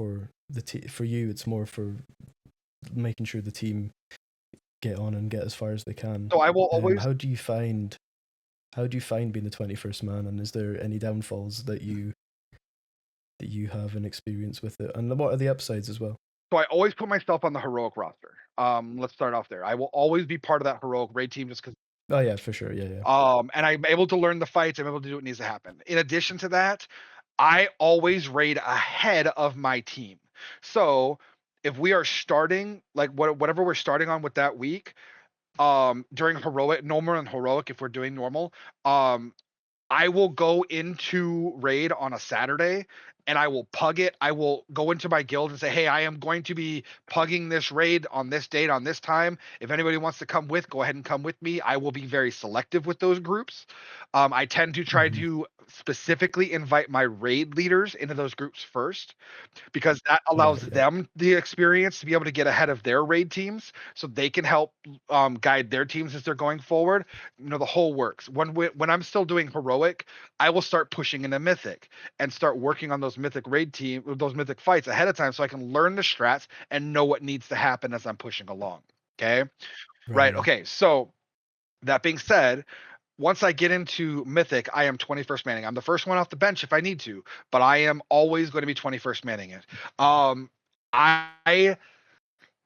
for for you. It's more for making sure the team get on and get as far as they can. So I will always. How do you find being the 21st man, and is there any downfalls that you have an experience with it, and what are the upsides as well? So I always put myself on the heroic roster. Let's start off there. I will always be part of that heroic raid team just because. Oh yeah, for sure. Yeah, yeah. And I'm able to learn the fights. I'm able to do what needs to happen. In addition to that, I always raid ahead of my team. So if we are starting like whatever we're starting on with that week, during heroic, normal and heroic, if we're doing normal, I will go into raid on a Saturday and I will pug it. I will go into my guild and say, hey, I am going to be pugging this raid on this date, on this time. If anybody wants to come with, go ahead and come with me. I will be very selective with those groups. I tend to try Mhm. to specifically invite my raid leaders into those groups first, because that allows Right. Yeah. them the experience to be able to get ahead of their raid teams so they can help guide their teams as they're going forward. The whole works. When I'm still doing heroic, I will start pushing into mythic and start working on those mythic those mythic fights ahead of time so I can learn the strats and know what needs to happen as I'm pushing along. Okay. Right. Right. Yeah. Okay. So that being said, once I get into Mythic, I am 21st manning. I'm the first one off the bench if I need to, but I am always going to be 21st manning it. Um, I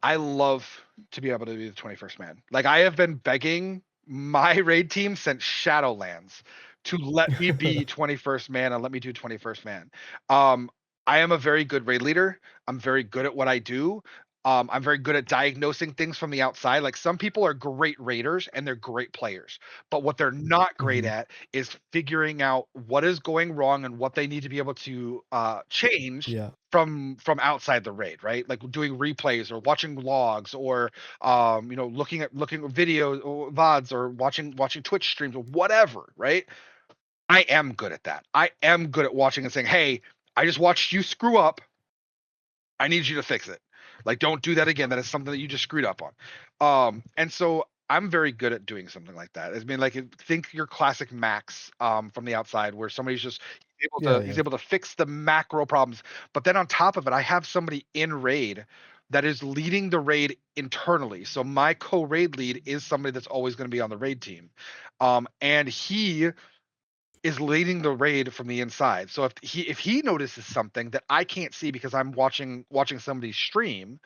I love to be able to be the 21st man. Like I have been begging my raid team since Shadowlands to let me be 21st man and let me do 21st man. Um, I am a very good raid leader. I'm very good at what I do. I'm very good at diagnosing things from the outside. Like some people are great raiders and they're great players, but what they're not great Mhm. at is figuring out what is going wrong and what they need to be able to change Yeah. from outside the raid, right? Like doing replays or watching logs or looking at videos or VODs or watching Twitch streams or whatever, right? I am good at that. I am good at watching and saying, "Hey, I just watched you screw up. I need you to fix it. Like, don't do that again. That is something that you just screwed up on." And so I'm very good at doing something like that. I mean, like, think your classic Max from the outside, where somebody's just Yeah. he's Yeah. able to fix the macro problems. But then on top of it, I have somebody in raid that is leading the raid internally. So my co-raid lead is somebody that's always going to be on the raid team, and he is leading the raid from the inside. So if he notices something that I can't see because I'm watching somebody stream,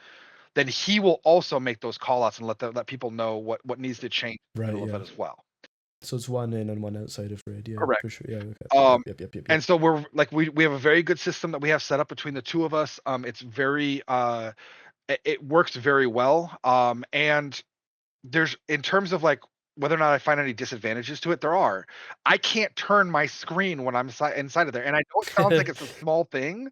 then he will also make those call outs and let people know what needs to change in the Right. middle of Yeah. it as well. So it's one in and one outside of raid. Yeah, Correct. for sure. Yeah. Okay. Yep. Um, Yep. Yep. Yep. Yep. and so we're like we have a very good system that we have set up between the two of us. It's very it works very well. And there's in terms of like whether or not I find any disadvantages to it, there are. I can't turn my screen when I'm inside of there, and I know it sounds like it's a small thing,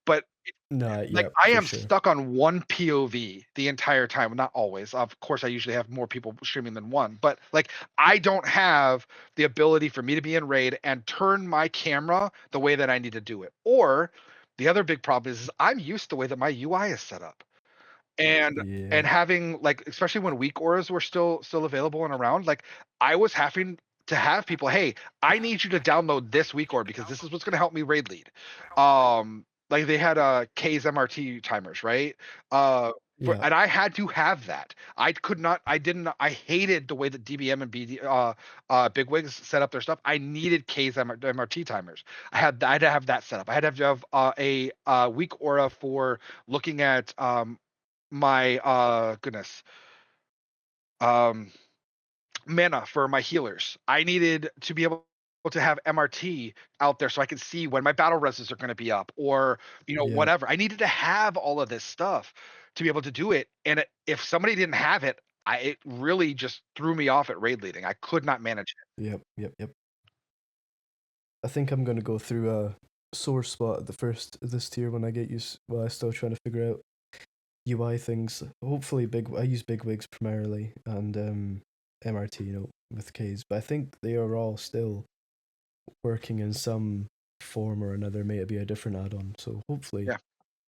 but No. like, Yeah. I For am sure. stuck on one POV the entire time. Well, not always. Of course, I usually have more people streaming than one, but, like, I don't have the ability for me to be in raid and turn my camera the way that I need to do it. Or the other big problem is I'm used to the way that my UI is set up. And Yeah. having, like, especially when weak auras were still available and around, like, I was having to have people, "Hey, I need you to download this weak aura because this is what's gonna help me raid lead." Like, they had, K's MRT timers, right? Yeah. And I had to have that. I didn't I hated the way that DBM and Bigwigs set up their stuff. I needed K's MRT timers. I had to have that set up. I had to have, a weak aura for looking at, my goodness um mana for my healers. I needed to be able to have MRT out there so I could see when my battle reses are going to be up or Yeah. whatever. I needed to have all of this stuff to be able to do it. And if somebody didn't have it, it really just threw me off at raid leading. I could not manage Yep. Yep. Yep. I think I'm gonna go through a sore spot at the first of this tier when I get used. Well, I'm still trying to figure out UI things. Hopefully, I use big wigs primarily and MRT, with Ks. But I think they are all still working in some form or another. May it be a different add-on. So it. hopefully, Yeah.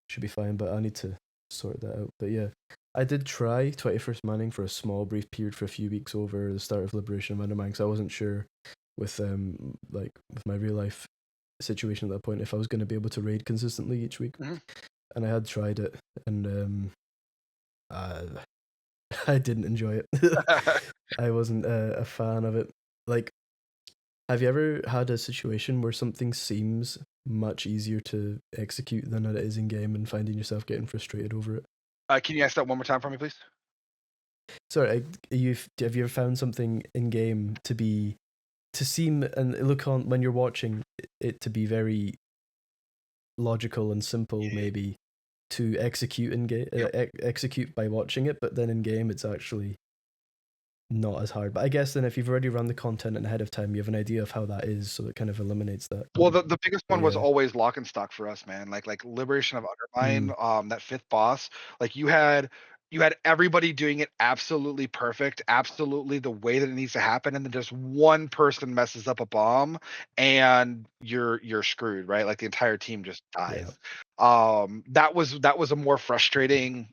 should be fine. But I need to sort that out. But yeah, I did try 21st Manning for a small brief period for a few weeks over the start of Liberation of Undermine because I wasn't sure with like with my real life situation at that point if I was going to be able to raid consistently each week. Mhm. and I had tried it, and uh, I didn't enjoy it. I wasn't a fan of it. Like, have you ever had a situation where something seems much easier to execute than it is in game, and finding yourself getting frustrated over it? Can you ask that one more time for me, please? Sorry, have you ever found something in game to seem and look on when you're watching it to be very logical and simple, Yeah. maybe to execute in game, Yep. execute by watching it, but then in game it's actually not as hard. But I guess then if you've already run the content and ahead of time, you have an idea of how that is, so it kind of eliminates that. Well, the biggest But one was yeah, always Lock and Stock for us, man. Like Liberation of Undermine, mm, that 5th boss, like, you had everybody doing it absolutely perfect, absolutely the way that it needs to happen, and then just one person messes up a bomb, and you're screwed, right? Like, the entire team just yeah, dies. That was a more frustrating,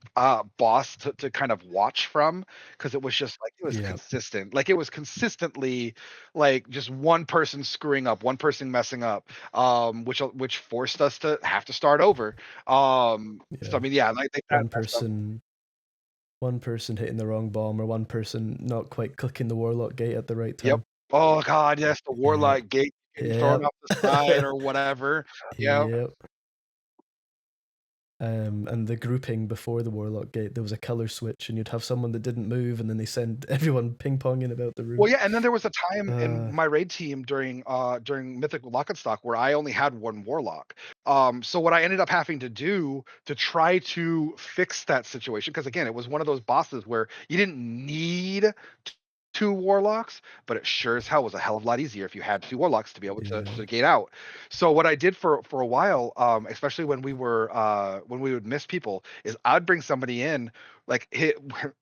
boss to kind of watch from, because it was just, like, it was yeah, consistent. Like, it was consistently like just one person screwing up, one person messing up, which forced us to have to start over. So yeah. I mean, yeah, like that One that stuff. person, one person hitting the wrong bomb, or one person not quite clicking the warlock gate at the right Yep. time. Oh god, yes, the Yeah, warlock gate getting thrown yep, off the side or whatever. Yep. yep. And the grouping before the Warlock Gate, there was a color switch, and you'd have someone that didn't move, and then they send everyone ping ponging about the room. Well, yeah, and then there was a time in Uh, my raid team during Mythic Lock and Stock where I only had one warlock. So what I ended up having to do to try to fix that situation, because again, it was one of those bosses where you didn't need two warlocks, but it sure as hell was a hell of a lot easier if you had two warlocks to be able to yeah, to gate out. So what I did for a while, especially when we would miss people, is I'd bring somebody in like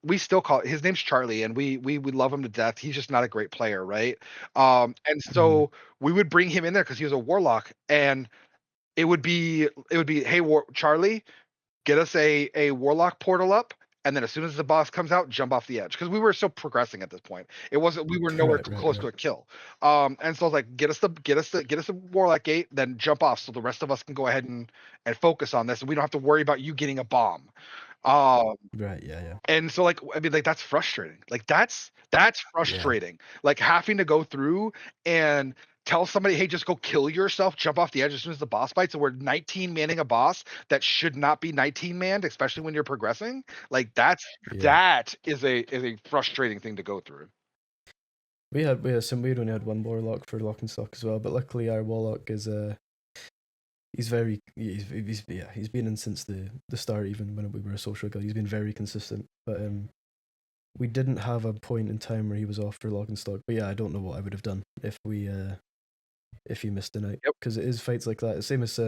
we still call his name's Charlie, and we love him to death. He's just not a great player, right? And mhm, so we would bring him in there because he was a warlock, and it would be hey Charlie, get us a warlock portal up, and then as soon as the boss comes out, jump off the edge, because we were still progressing at this point. It wasn't We were nowhere right, right, close right, to a kill. And so I was like, get us the warlock gate, then jump off so the rest of us can go ahead and focus on this, and we don't have to worry about you getting a bomb. Um right, yeah, yeah, and so, like, I mean, like, that's frustrating. Like, that's yeah, frustrating. Like, having to go through and tell somebody, "Hey, just go kill yourself, jump off the edge as soon as the boss bites," and we're 19 manning a boss that should not be 19 manned, especially when you're progressing. Like, yeah. that is a frustrating thing to go through. We only had one Warlock for Lock and Stock as well, but luckily our Warlock is he's been in since the start, even when we were a social guild. He's been very consistent, but we didn't have a point in time where he was off for Lock and Stock. But yeah, I don't know what I would have done if he missed a night, Yep, because it is fights like that. Same as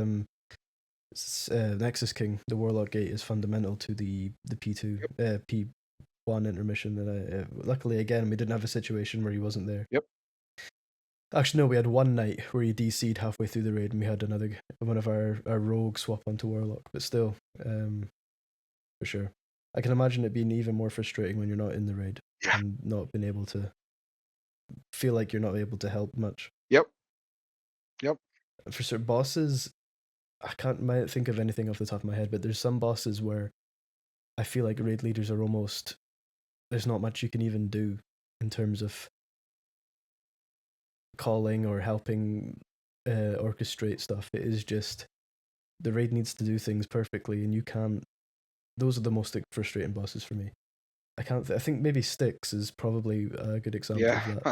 Nexus King. The Warlock Gate is fundamental to the P2 yep, P1 intermission, and luckily again we didn't have a situation where he wasn't there. yep. Actually, no, we had one night where he DC'd halfway through the raid, and we had one of our rogues swap onto Warlock. But still, for sure, I can imagine it being even more frustrating when you're not in the raid Yeah, and not being able to feel like you're not able to help much. yep, yep. For certain bosses, might think of anything off the top of my head, but there's some bosses where I feel like raid leaders are almost there's not much you can even do in terms of calling or helping orchestrate stuff. It is just the raid needs to do things perfectly, and you can't. Those are the most frustrating bosses for me. I can't. I think maybe Styx is probably a good example Yeah. of that.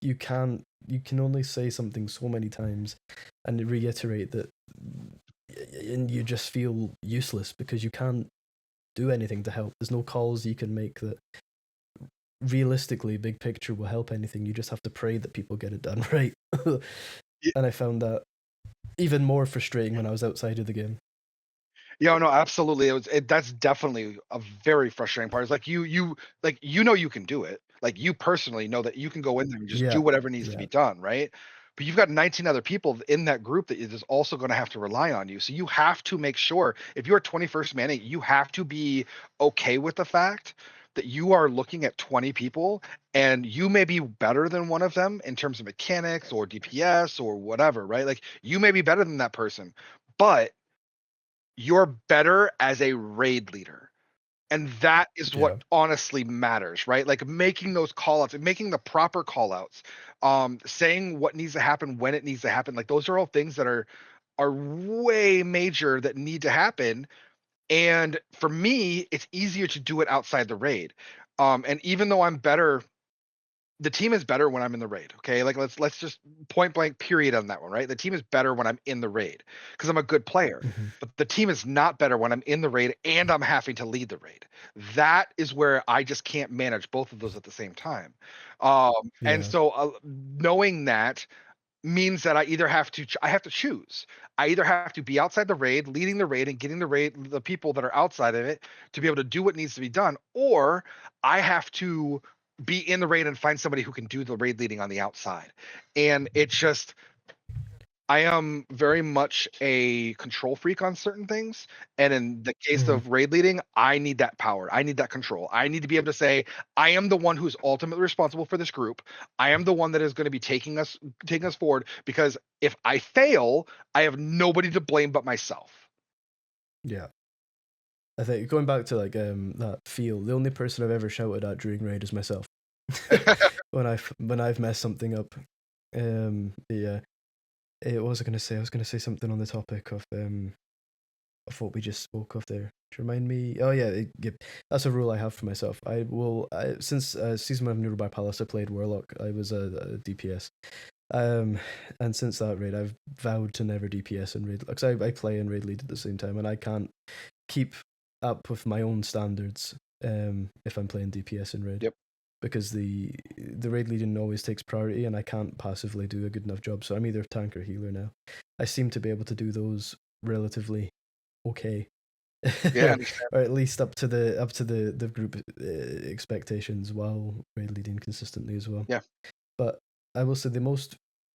You can't. You can only say something so many times, and reiterate that, and you just feel useless because you can't do anything to help. There's no calls you can make that realistically, big picture, will help anything. You just have to pray that people get it done right. And I found that even more frustrating when I was outside of the game. Yeah, no, absolutely. That's definitely a very frustrating part. It's like you can do it. Like, you personally know that you can go in there and just do Yeah, whatever needs to yeah, be done, right? But you've got 19 other people in that group that is also going to have to rely on you. So you have to make sure, if you're 21st manning, you have to be okay with the fact that you are looking at 20 people, and you may be better than one of them in terms of mechanics or DPS or whatever, right? Like, you may be better than that person, but you're better as a raid leader. And that is what Yeah. honestly matters, right? Like making those call outs and making the proper call outs, saying what needs to happen when it needs to happen. Like those are all things that are way major that need to happen. And for me, it's easier to do it outside the raid. And even though I'm better, the team is better when I'm in the raid. Okay, like let's just point blank period on that one, right? The team is better when I'm in the raid because I'm a good player. Hmm. But the team is not better when I'm in the raid and I'm having to lead the raid. That is where I just can't manage both of those at the same time. And Yeah. so knowing that means that I either have to I have to choose. I either have to be outside the raid, leading the raid and getting the people that are outside of it to be able to do what needs to be done, or I have to be in the raid and find somebody who can do the raid leading on the outside. And it's just I am very much a control freak on certain things. And in the case Hmm. of raid leading, I need that power. I need that control. I need to be able to say, I am the one who's ultimately responsible for this group. I am the one that is going to be taking us forward because if I fail, I have nobody to blame but myself. Yeah. I think going back to like that feel, the only person I've ever shouted at during raid is myself. When I've messed something up. Yeah. What was I gonna say? I was gonna say something on the topic of what we just spoke of there. To remind me. Oh yeah, yep. That's a rule I have for myself. Since season 1 of Neurobar Palace, I played Warlock. I was a DPS. Um, and since that raid, I've vowed to never DPS in raid because I play and raid lead at the same time, and I can't keep up with my own standards if I'm playing DPS in raid Yep. because the raid leading always takes priority, and I can't passively do a good enough job. So I'm either tank or healer now. I seem to be able to do those relatively okay, Yeah, I understand. or at least up to the group expectations while raid leading consistently as well. Yeah. But I will say the most,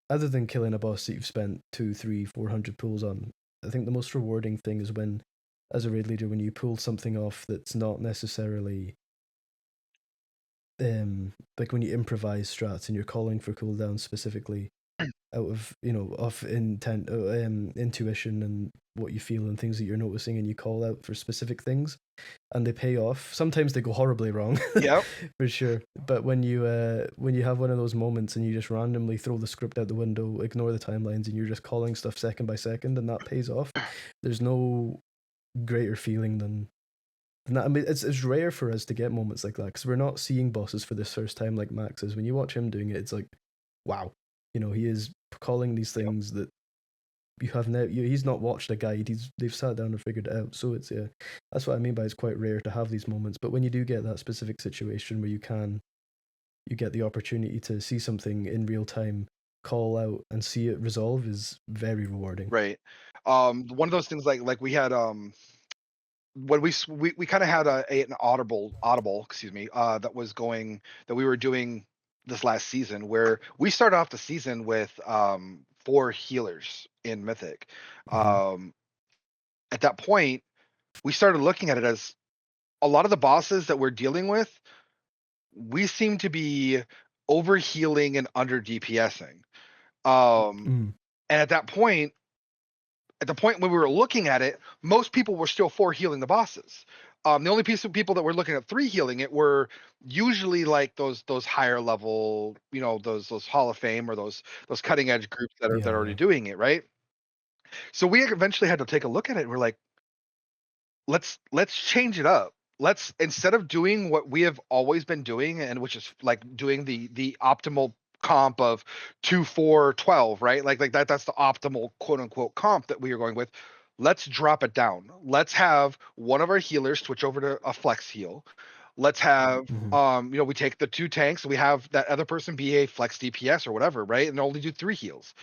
other than killing a boss that you've spent 2, 3, 400 pulls on, I think the most rewarding thing is when, as a raid leader, when you pull something off that's not necessarily like when you improvise strats and you're calling for cooldowns specifically out of of intent, intuition and what you feel and things that you're noticing, and you call out for specific things and they pay off. Sometimes they go horribly wrong, Yep. for sure. But when you have one of those moments and you just randomly throw the script out the window, ignore the timelines, and you're just calling stuff second by second, and that pays off, there's no greater feeling than that. I mean, it's rare for us to get moments like that because we're not seeing bosses for this first time like Max is. When you watch him doing it, it's like, wow, he is calling these Yep. things that you have now. He's not watched a guide. They've sat down and figured it out. So it's that's what I mean by it's quite rare to have these moments. But when you do get that specific situation where you get the opportunity to see something in real time, call out and see it resolve is very rewarding. Right. One of those things like we had when we kind of had an audible, excuse me, that was going that we were doing this last season where we started off the season with 4 healers in Mythic. Hmm. um at that point we started looking at it as a lot of the bosses that we're dealing with, we seem to be over healing and under DPSing. um Mm. and at the point when we were looking at it, most people were still 4 healing the bosses. The only piece of people that were looking at 3 healing it were usually like those higher level, those Hall of Fame or those cutting edge groups that Yeah, are already yeah. doing it, right? So we eventually had to take a look at it. And we're like, let's change it up. Let's, instead of doing what we have always been doing, and which is like doing the optimal comp of 2 4 12, right? Like that's the optimal quote unquote comp that we are going with. Let's drop it down. Let's have one of our healers switch over to a flex heal. Let's have Hmm. we take the 2 tanks, we have that other person be a flex DPS or whatever, right? And only do 3 heals.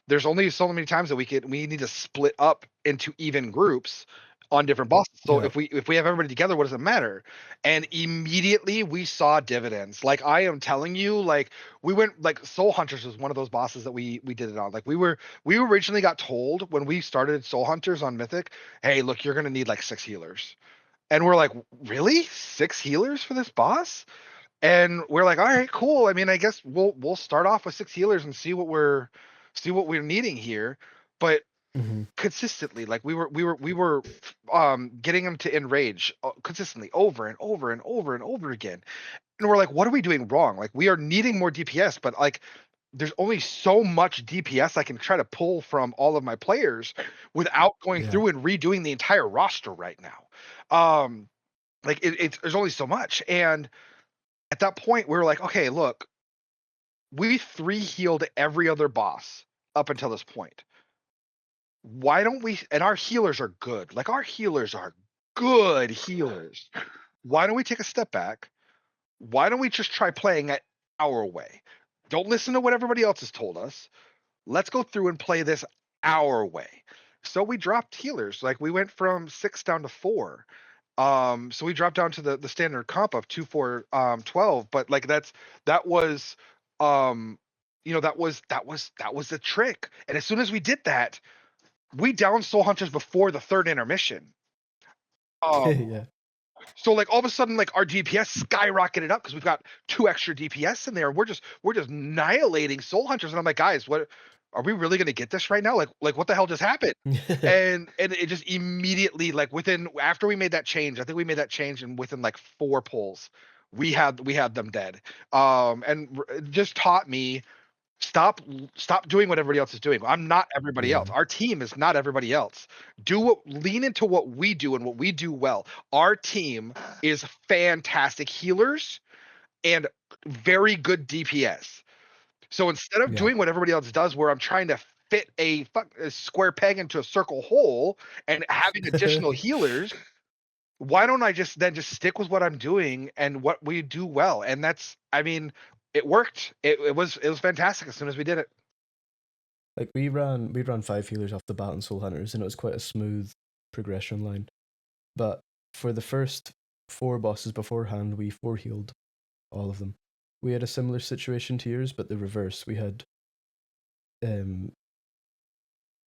There's only so many times that we need to split up into even groups on different bosses. So Yeah. if we have everybody together, what does it matter? And immediately we saw dividends. Like I am telling you, like we went like Soul Hunters was one of those bosses that we did it on. Like we originally got told when we started Soul Hunters on Mythic, hey, look, you're gonna need like 6 healers. And we're like, really? 6 healers for this boss? And we're like, all right, cool. I mean, I guess we'll start off with 6 healers and see what we're needing here. But Mm-hmm. consistently. Like we were getting him to enrage consistently over and over and over and over again. And we're like, what are we doing wrong? Like we are needing more DPS, but like there's only so much DPS I can try to pull from all of my players without going Yeah. through and redoing the entire roster right now. Like it's there's only so much. And at that point, we were like, okay, look, we 3 healed every other boss up until this point. Why don't we? And our healers are good. Like our healers are good healers. Why don't we take a step back? Why don't we just try playing it our way? Don't listen to what everybody else has told us. Let's go through and play this our way. So we dropped healers. Like we went from 6 down to 4. So we dropped down to the standard comp of 2 4 12, but like that was um that was the trick. And as soon as we did that, we downed soul hunters before the third intermission. Um Yeah. so like all of a sudden like our DPS skyrocketed up because we've got 2 extra DPS in there. We're just annihilating soul hunters, and I'm like, guys, what are we really gonna get this right now? Like what the hell just happened? And it just immediately like within after we made that change, I think we made that change and within like 4 pulls, we had them dead. It just taught me stop doing what everybody else is doing. I'm not everybody Yeah. else. Our team is not everybody else. Lean into what we do and what we do well. Our team is fantastic healers and very good DPS. So instead of Yeah. doing what everybody else does, where I'm trying to fit a square peg into a circle hole and having additional healers, why don't I just stick with what I'm doing and what we do well? And that's, I mean, it worked. It was fantastic as soon as we did it. Like we ran 5 healers off the bat in Soul Hunters, and it was quite a smooth progression line. But for the first 4 bosses beforehand, we 4 healed all of them. We had a similar situation to yours, but the reverse. We had um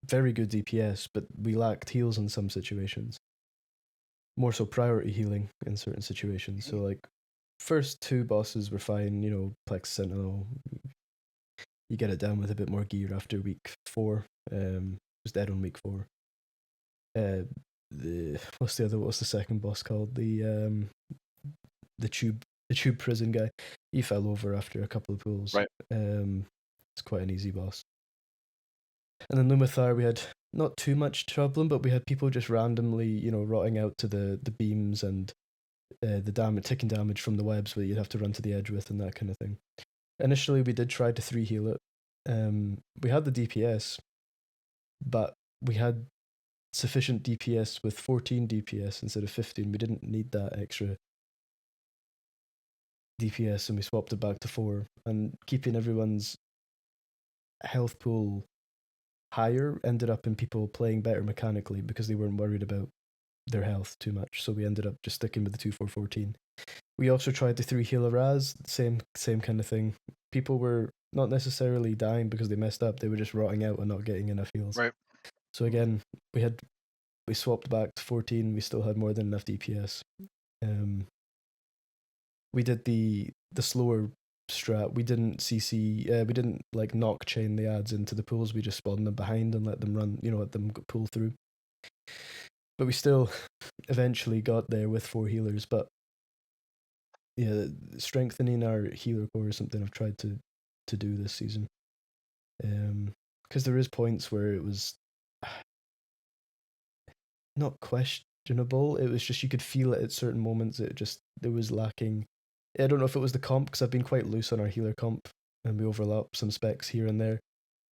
very good DPS, but we lacked heals in some situations. More so priority healing in certain situations. So like first 2 bosses were fine, Plex Sentinel, you get it down with a bit more gear after week 4. Was dead on week 4. Uh, what's the second boss called? The tube prison guy. He fell over after a couple of pulls. Right. It's quite an easy boss. And then Lumathar, we had not too much problem, but we had people just randomly, rotting out to the beams and taking damage from the webs that you'd have to run to the edge with and that kind of thing. Initially, we did try to 3 heal it. We had the DPS, but we had sufficient DPS with 14 DPS instead of 15. We didn't need that extra DPS, and we swapped it back to 4. And keeping everyone's health pool higher ended up in people playing better mechanically because they weren't worried about their health too much. So we ended up just sticking with the 2-4-14. We also tried the 3 heal Raz, same kind of thing. People were not necessarily dying because they messed up, they were just rotting out and not getting enough heals. Right. So again, we swapped back to 14, we still had more than enough DPS. We did the slower strat. We didn't CC, we didn't like knock chain the ads into the pools, we just spawned them behind and let them run, let them pull through. But we still eventually got there with 4 healers, but yeah, strengthening our healer core is something I've tried to do this season. Because there is points where it was not questionable. It was just you could feel it at certain moments. There was lacking. I don't know if it was the comp because I've been quite loose on our healer comp and we overlap some specs here and there.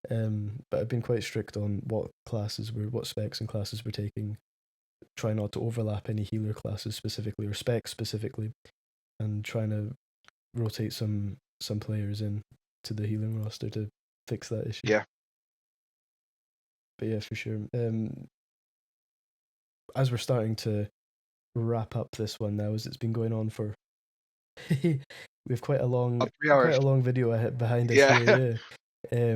But I've been quite strict on what specs and classes we're taking. Try not to overlap any healer classes specifically or specs specifically, and trying to rotate some players in to the healing roster to fix that issue. Yeah. But yeah, for sure. As we're starting to wrap up this one now, as it's been going on for we have quite a long 3 hours. quite a long video behind us Yeah. here. Yeah.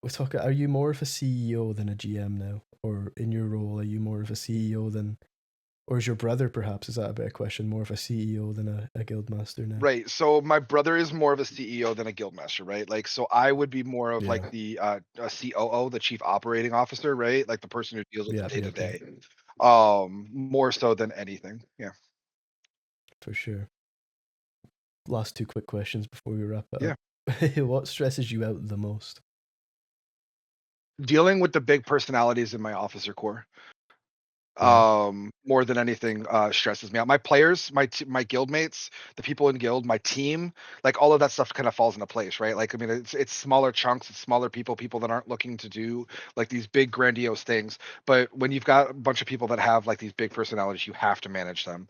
We're talking. Are you more of a CEO than a GM now, or in your role, are you more of a CEO than Or is your brother perhaps, is that a better question, more of a CEO than a guild master now? Right. So my brother is more of a CEO than a guild master, right? Like, so I would be more of Yeah. like the a COO, the chief operating officer, right? Like the person who deals with the Yep, day to yep, yep. day. More so than anything. Yeah. For sure. Last two quick questions before we wrap it Yeah. up. What stresses you out the most? Dealing with the big personalities in my officer core. Yeah. More than anything, stresses me out. My players, my guild mates, the people in guild, my team, like all of that stuff kind of falls into place, right? Like, I mean, it's smaller chunks, it's smaller people that aren't looking to do like these big grandiose things. But when you've got a bunch of people that have like these big personalities, you have to manage them.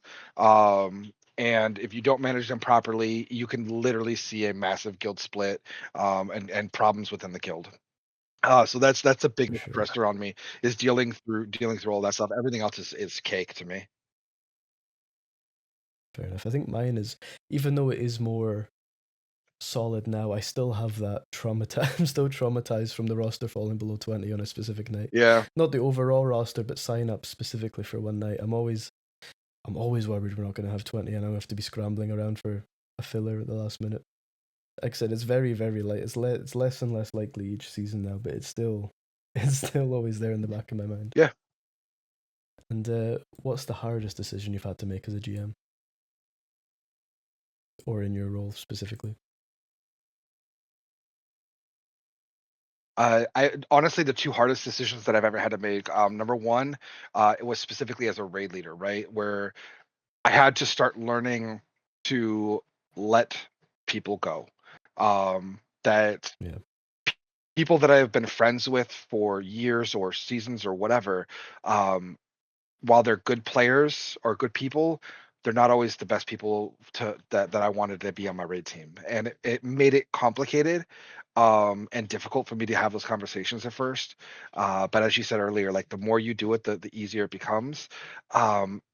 And if you don't manage them properly, you can literally see a massive guild split, and problems within the guild. So that's a big For sure. stressor on me, is dealing through all that stuff. Everything else is cake to me. Fair enough. I think mine is, even though it is more solid now, I still have that I'm still traumatized from the roster falling below 20 on a specific night. Yeah, Not the overall roster, but sign up specifically for one night. I'm always worried we're not gonna have 20 and I'll have to be scrambling around for a filler at the last minute. Like I said, it's very, very light. It's less and less likely each season now, but it's still it's still always there in the back of my mind. yeah. And what's the hardest decision you've had to make as a GM? Or in your role specifically? I honestly, the two hardest decisions that I've ever had to make. Number one, it was specifically as a raid leader, right, where I had to start learning to let people go. That Yeah. people that I have been friends with for years or seasons or whatever, um, while they're good players or good people, they're not always the best people that I wanted to be on my raid team, and it made it complicated, and difficult for me to have those conversations at first. But as you said earlier, like the more you do it, the easier it becomes.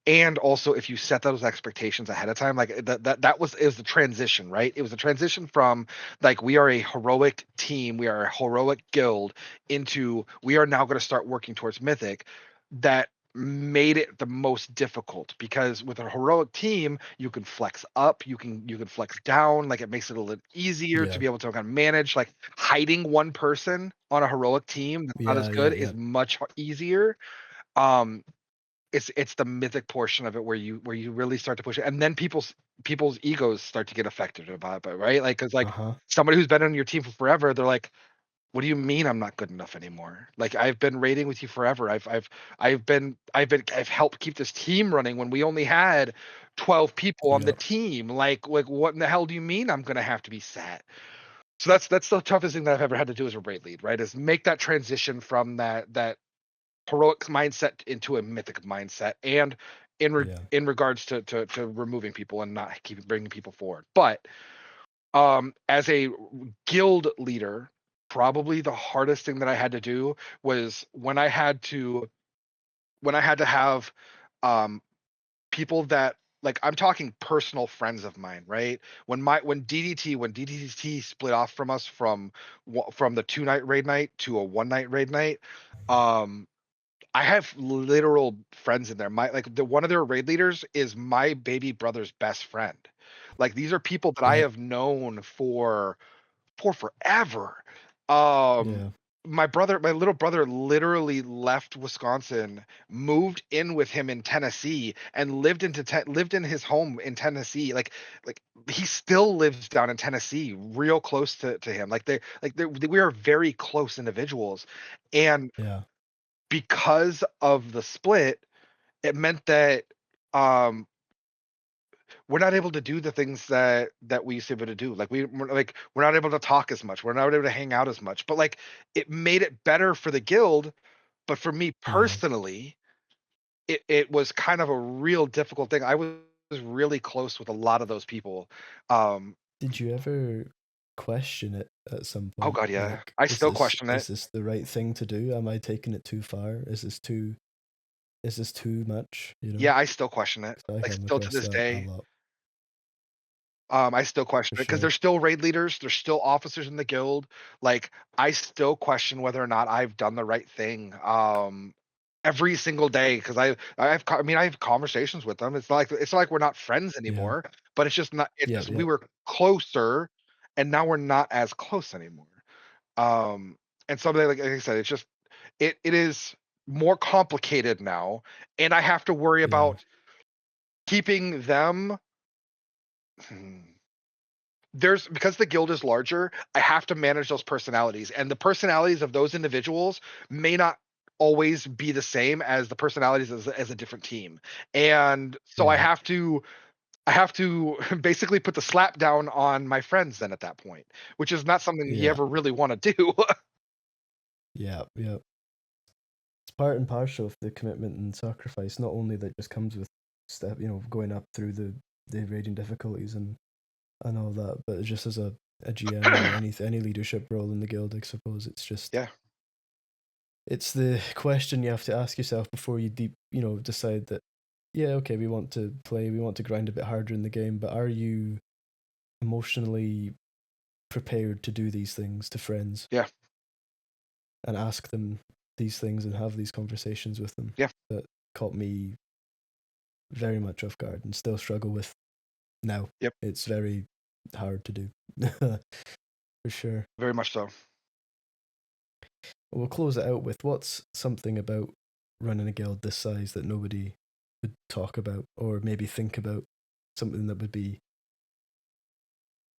And also, if you set those expectations ahead of time, like that was is the transition, right? It was a transition from like we are a heroic team, we are a heroic guild, into we are now going to start working towards mythic. That made it the most difficult because with a heroic team you can flex up, you can flex down, like it makes it a little easier to Yeah. be able to kind of manage. Like hiding one person on a heroic team that's not as Yeah, good yeah, is yeah. much easier. um it's the mythic portion of it where you really start to push it, and then people's egos start to get affected about it, right? Like because like Uh-huh. somebody who's been on your team for forever, they're like, what do you mean I'm not good enough anymore? Like I've been raiding with you forever. I've helped keep this team running when we only had 12 people on the Yeah. team. Like what in the hell do you mean I'm gonna have to be sat? So that's the toughest thing that I've ever had to do as a raid lead, right? Is make that transition from that heroic mindset into a mythic mindset, and Yeah. in regards to removing people and not keeping bringing people forward. But as a guild leader, probably the hardest thing that I had to do was when I had to have um people that, like, I'm talking personal friends of mine, right? When DDT split off from us from the two-night raid night to a one-night raid night, um I have literal friends in there. My like the one of their raid leaders is my baby brother's best friend. Like these are people that I Right. have known for forever. Um, Yeah. my little brother literally left Wisconsin, moved in with him in Tennessee, and lived in his home in Tennessee. Like he still lives down in Tennessee, real close to him. We are very close individuals, and Yeah. because of the split, it meant that um we're not able to do the things that we used to be able to do. We're not able to talk as much. We're not able to hang out as much. But like it made it better for the guild, but for me Yeah. personally, it was kind of a real difficult thing. I was really close with a lot of those people. Um, Did you ever question it at some oh point? god, yeah. Like, I still question it. is this the right thing to do? Am I taking it too far? Is this too much? You know? Yeah, I still question it. 'Cause I Like come still to across this that a day. lot I still question for it because sure. there's still raid leaders, there's still officers in the guild. Like, I still question whether or not I've done the right thing. every single day because I have conversations with them. It's not like we're not friends Yeah. anymore, but it's just not it's Yep. just we Yep. were closer and now we're not as close anymore. Um, and something like I said, it's just it is more complicated now, and I have to worry Yeah. about keeping them. Hmm, there's because the guild is larger, I have to manage those personalities, and the personalities of those individuals may not always be the same as the personalities as a different team. And so Yeah. I have to basically put the slap down on my friends then at that point, which is not something you Yeah. ever really want to do. Yeah. Yeah. It's part and parcel of the commitment and sacrifice, not only that just comes with going up through the raiding difficulties and all that, but just as a GM or any leadership role in the guild, I suppose it's just Yeah. it's the question you have to ask yourself before you decide that, yeah, okay, we want to play, we want to grind a bit harder in the game, but are you emotionally prepared to do these things to friends Yeah. and ask them these things and have these conversations with them? Yeah. That caught me very much off guard and still struggle with now. Yep. It's very hard to do. For sure. Very much so. We'll close it out with, what's something about running a guild this size that nobody would talk about or maybe think about? Something that would be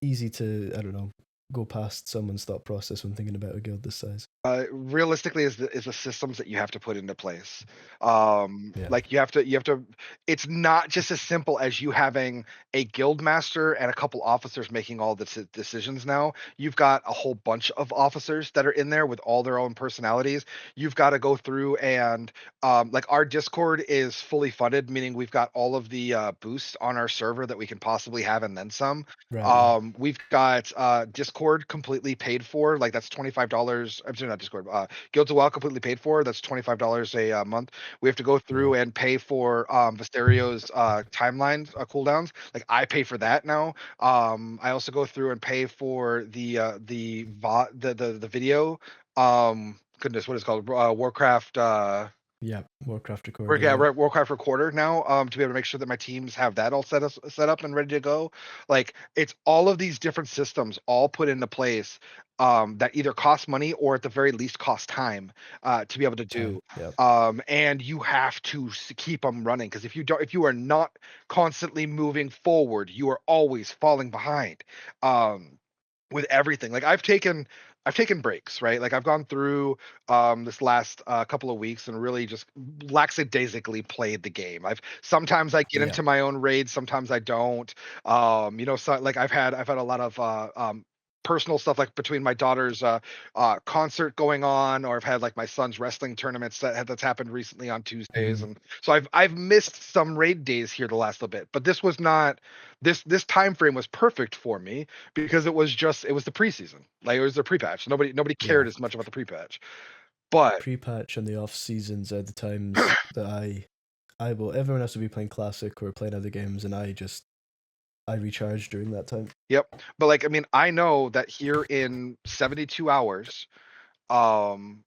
easy to, I don't know, go past someone's thought process when thinking about a guild this size. Realistically, is the systems that you have to put into place. Yeah. Like you have to. It's not just as simple as you having a guild master and a couple officers making all the decisions. Now you've got a whole bunch of officers that are in there with all their own personalities. You've got to go through and like our Discord is fully funded, meaning we've got all of the boosts on our server that we can possibly have and then some. Right. Yeah. We've got Discord completely paid for. Like that's $25. I'm sorry, not Discord. Guilds of WoW completely paid for. That's $25 a month. We have to go through Wow. and pay for Visterio's timelines cooldowns. Like I pay for that now. I also go through and pay for the video. Goodness, what is it called? Warcraft. Yeah. Warcraft Or recorder. yeah, Yeah. right, Warcraft Recorder now, to be able to make sure that my teams have that all set up and ready to go. Like it's all of these different systems all put into place that either cost money or at the very least cost time to be able to Time. do. Yeah. And you have to keep them running because if you are not constantly moving forward, you are always falling behind. Um, with everything. Like I've taken breaks, right? Like I've gone through this last couple of weeks and really just lackadaisically played the game. I've sometimes I get Yeah. into my own raids, sometimes I don't. So like I've had a lot of personal stuff like between my daughter's concert going on, or I've had like my son's wrestling tournaments that's happened recently on Tuesdays, Mm-hmm. and so I've missed some raid days here the last little bit. But this was not this time frame was perfect for me because it was the preseason. Like it was the pre-patch. Nobody cared Yeah. as much about the pre-patch. But Pre-patch and the off seasons are the times that I will. Everyone has to be playing classic or playing other games, and I recharge during that time. yep. But like I know that here in 72 hours, um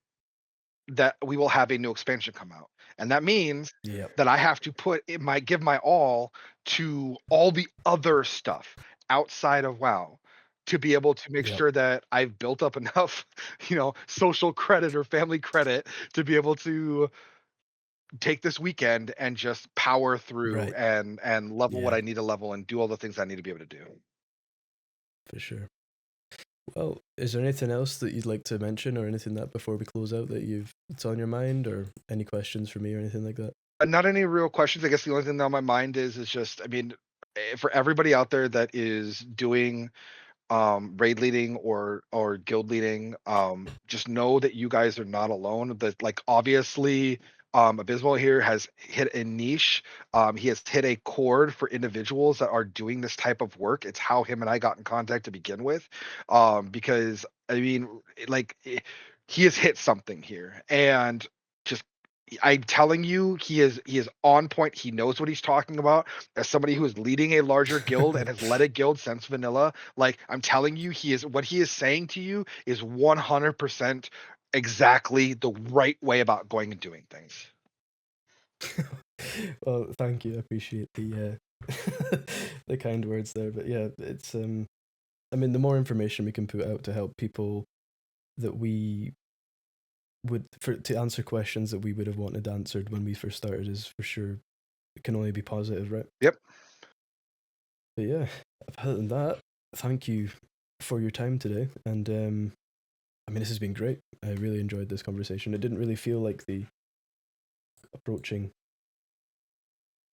that we will have a new expansion come out. And that means Yep. that I have to give my all to all the other stuff outside of WoW to be able to make Yep. sure that I've built up enough, social credit or family credit to be able to take this weekend and just power through Right. and level what Yeah. I need to level and do all the things I need to be able to do. For sure. Well, is there anything else that you'd like to mention or anything that before we close out that it's on your mind, or any questions for me or anything like that? Not any real questions. I guess the only thing on my mind is just, for everybody out there that is doing raid leading or guild leading, just know that you guys are not alone. That like obviously Abysmal here has hit a niche. He has hit a chord for individuals that are doing this type of work. It's how him and I got in contact to begin with. Because like he has hit something here, and just I'm telling you, he is on point. He knows what he's talking about. As somebody who is leading a larger guild and has led a guild since vanilla, like I'm telling you, what he is saying to you is 100% exactly the right way about going and doing things. Well, thank you. I appreciate the the kind words there. But yeah, it's I mean, the more information we can put out to help people that we would to answer questions that we would have wanted answered when we first started is for sure it can only be positive, right? Yep. But yeah, other than that, thank you for your time today. And I mean, this has been great. I really enjoyed this conversation. It didn't really feel like the approaching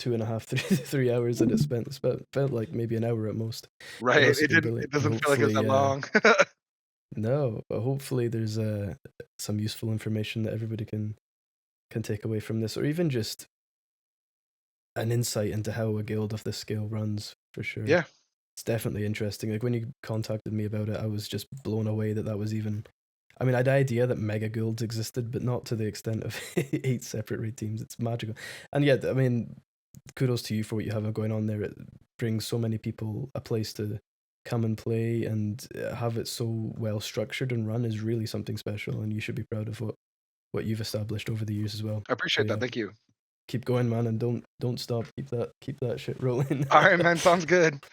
2.5, 3 hours that it felt like maybe an hour at most. Right. But this has It been didn't. brilliant. It And doesn't feel like it was hopefully, that long. no, but hopefully there's some useful information that everybody can take away from this, or even just an insight into how a guild of this scale runs, for sure. Yeah. It's definitely interesting. Like when you contacted me about it, I was just blown away that was even. I mean, I had the idea that mega guilds existed, but not to the extent of 8 separate raid teams. It's magical, and yet, I mean, kudos to you for what you have going on there. It brings so many people a place to come and play, and have it so well structured and run is really something special. And you should be proud of what you've established over the years as well. I So appreciate that. yeah, Thank you. keep going, man, and don't stop. Keep that shit rolling. All right, man. Sounds good.